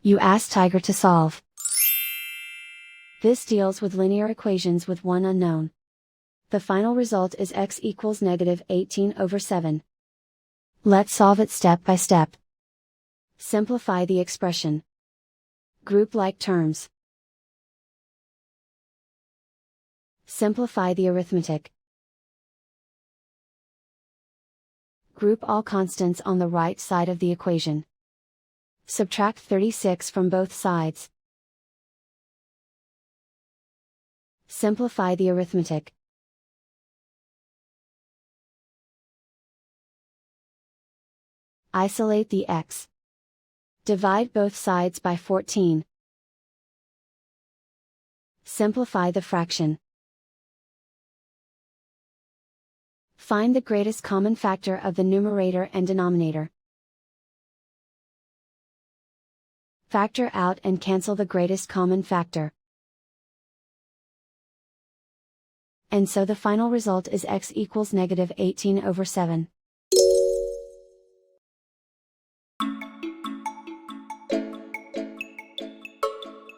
You ask Tiger to solve. This deals with linear equations with one unknown. The final result is x equals -18/7. Let's solve it step by step. Simplify the expression. Group like terms. Simplify the arithmetic. Group all constants on the right side of the equation. Subtract 36 from both sides. Simplify the arithmetic. Isolate the x. Divide both sides by 14. Simplify the fraction. Find the greatest common factor of the numerator and denominator. Factor out and cancel the greatest common factor. And so the final result is x equals -18/7.